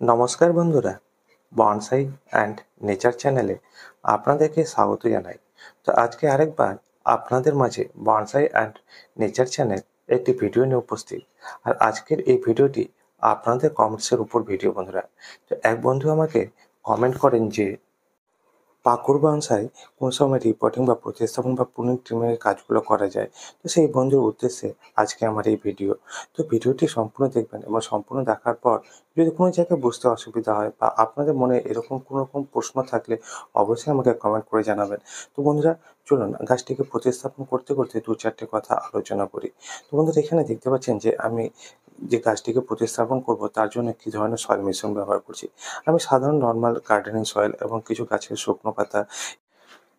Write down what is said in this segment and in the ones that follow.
নমস্কার বন্ধুরা, bonsai and nature চ্যানেলে আপনাদেরকে স্বাগত জানাই। তো আজকে আরেকবার আপনাদের মাঝে বনসাই অ্যান্ড নেচার চ্যানেল একটি ভিডিও নিয়ে উপস্থিত। আর আজকের এই ভিডিওটি আপনাদের কমেন্টসের উপর ভিডিও বন্ধুরা। তো এক বন্ধু আমাকে কমেন্ট করেন যে পাকুড় বাসায় কোন সময় রিপোর্টিং বা প্রতিস্থাপন বা পুনঃ কাজগুলো করা যায়। তো সেই বন্ধুর উদ্দেশ্যে আজকে আমার এই ভিডিও। তো ভিডিওটি সম্পূর্ণ দেখবেন এবং সম্পূর্ণ দেখার পর যদি কোনো জায়গায় বুঝতে অসুবিধা হয় বা আপনাদের মনে এরকম কোনো রকম প্রশ্ন থাকলে অবশ্যই আমাকে কমেন্ট করে জানাবেন। তো বন্ধুরা, চলুন গাছটিকে প্রতিস্থাপন করতে করতে দু চারটে কথা আলোচনা করি। তো বন্ধুরা, এখানে দেখতে পাচ্ছেন যে আমি যে গাছটিকে প্রতিস্থাপন করব তার জন্য কী ধরনের সয়েল মিশ্রণ ব্যবহার করছি। আমি সাধারণ নর্মাল গার্ডেনিং সয়েল এবং কিছু গাছের শুকনো পাতা।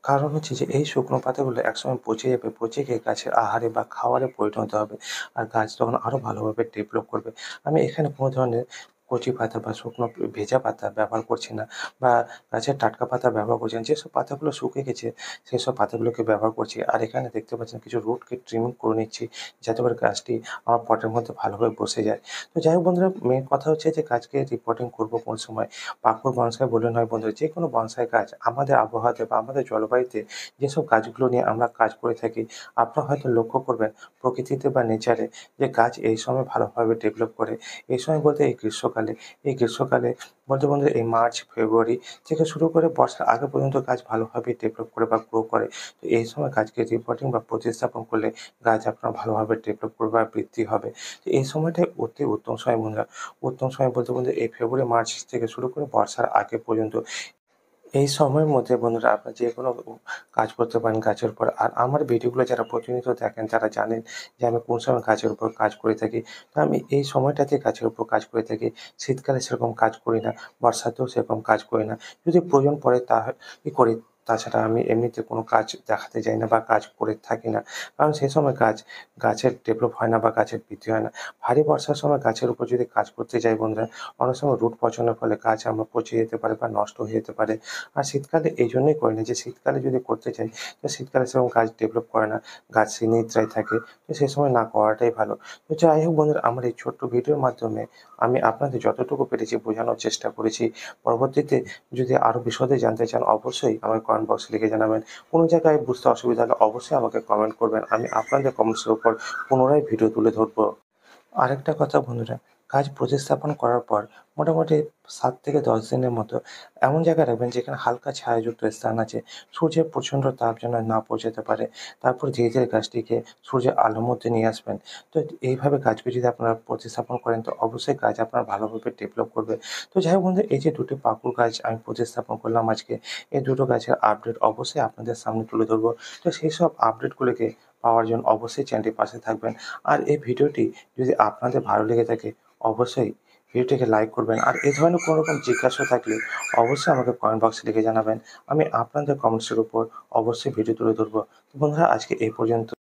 কারণ হচ্ছে যে এই শুকনো পাতাগুলো একসময় পচে যাবে, পচে গিয়ে গাছের আহারে বা খাওয়ারে পরিণত হবে। আর গাছ তখন আরও ভালোভাবে ডেভেলপ করবে। আমি এখানে কোনো ধরনের কচি পাতা বা শুকনো ভেজা পাতা ব্যবহার করছি না, বা গাছের টাটকা পাতা ব্যবহার করছি না। যেসব পাতাগুলো শুকিয়ে গেছে সেসব পাতাগুলোকে ব্যবহার করছি। আর এখানে দেখতে পাচ্ছেন কিছু রুটকে ট্রিমিং করে নিচ্ছি, যাতে করে গাছটি আমার পটের মধ্যে ভালোভাবে বসে যায়। তো যাই হোক বন্ধুরা, মেইন কথা হচ্ছে যে গাছকে রিপোর্টিং করব কোন সময়। পাকুড় বনসাই বলে নয় বন্ধুরা, যে কোনো বনসাই গাছ আমাদের আবহাওয়াতে বা আমাদের জলবায়ুতে যেসব গাছগুলো নিয়ে আমরা কাজ করে থাকি, আপনারা হয়তো লক্ষ্য করবেন প্রকৃতিতে বা নেচারে যে গাছ এই সময় ভালোভাবে ডেভেলপ করে। এই সময় বলতে এই গ্রীষ্মকালে। এই গ্রীষ্মকালে বলতে বন্ধুরা এই মার্চ, ফেব্রুয়ারি থেকে শুরু করে বর্ষার আগে পর্যন্ত গাছ ভালোভাবে ডেভেলপ করে বা গ্রো করে। তো এই সময় গাছকে রিপোর্টিং বা প্রতিস্থাপন করলে গাছ আপনার ভালোভাবে ডেভেলপ করবে বা বৃদ্ধি হবে। তো এই সময়টাই অতি উত্তম সময় বন্ধুরা। উত্তম সময় বলতে বন্ধুরা এই ফেব্রুয়ারি, মার্চ থেকে শুরু করে বর্ষার আগে পর্যন্ত। এই সময়ের মধ্যে বন্ধুরা আপনারা যেকোনো কাজ করতে পারেন গাছের উপর। আর আমার ভিডিওগুলো যারা প্রতিনিয়ত দেখেন তারা জানেন যে আমি কোন সময় গাছের উপর কাজ করে থাকি। তো আমি এই সময়টাতে গাছের উপর কাজ করে থাকি। শীতকালে সেরকম কাজ করি না, বর্ষাতেও সেরকম কাজ করি না। যদি প্রয়োজন পড়ে তাই করি। তাছাড়া আমি এমনিতে কোনো কাজ দেখাতে যাই না বা কাজ করে থাকি না। কারণ সেই সময় গাছের ডেভেলপ হয় না বা গাছের বৃদ্ধি হয় না। ভারী বর্ষার সময় গাছের উপর যদি কাজ করতে যাই বন্ধুরা, অনেক সময় রুট পচনের ফলে গাছ আমার পচে যেতে পারে বা নষ্ট হয়ে যেতে পারে। আর শীতকালে এই জন্যই করি না যে শীতকালে যদি করতে চাই তো শীতকালে সেরকম গাছ ডেভেলপ করে না, গাছ নিদ্রায় থাকে। তো সে সময় না করাটাই ভালো। তো যাই হোক বন্ধুরা, আমার এই ছোট্ট ভিডিওর মাধ্যমে আমি আপনাদের যতটুকু পেরেছি বোঝানোর চেষ্টা করেছি। পরবর্তীতে যদি আরও বিশদে জানতে চান অবশ্যই আমাকে কমেন্ট বক্সে লিখে জানাবেন। কোনো জায়গায় বুঝতে অসুবিধা হলে অবশ্যই আমাকে কমেন্ট করবেন। আমি আপনাদের কমেন্টসের উপর পুনরায় ভিডিও তুলে ধরবো। আরেকটা কথা বন্ধুরা, কাজ প্রতিস্থাপন করার পর মোটামুটি ৭ থেকে ১০ দিনের মতো এমন জায়গায় রাখবেন যেখানে হালকা ছায়াযুক্ত স্থান আছে। সূর্যের প্রচণ্ড তাপ যেন না পৌঁছাতে পারে। তারপর ধীরে ধীরে গাছটিকে সূর্যের আলোর মধ্যে নিয়ে আসবেন। তো এইভাবে গাছকে যদি আপনারা প্রতিস্থাপন করেন তো অবশ্যই গাছ আপনার ভালোভাবে ডেভেলপ করবে। তো যাই হোক বন্ধুরা, এই যে দুটি পাকুড় গাছ আমি প্রতিস্থাপন করলাম আজকে, এই দুটো গাছের আপডেট অবশ্যই আপনাদের সামনে তুলে ধরবো। তো সেই সব আপডেটগুলোকে পাওয়ার জন্য অবশ্যই চ্যানেলটির পাশে থাকবেন। আর এই ভিডিওটি যদি আপনাদের ভালো লেগে থাকে অবশ্যই ভিডিওটিকে লাইক করবেন। আর এই ধরনের কোনো রকম জিজ্ঞাসা থাকলে অবশ্যই আমাকে কমেন্ট বক্সে লিখে জানাবেন। আমি আপনাদের কমেন্টসের উপর অবশ্যই ভিডিও তুলে ধরবো। বন্ধুরা, আজকে এই পর্যন্ত।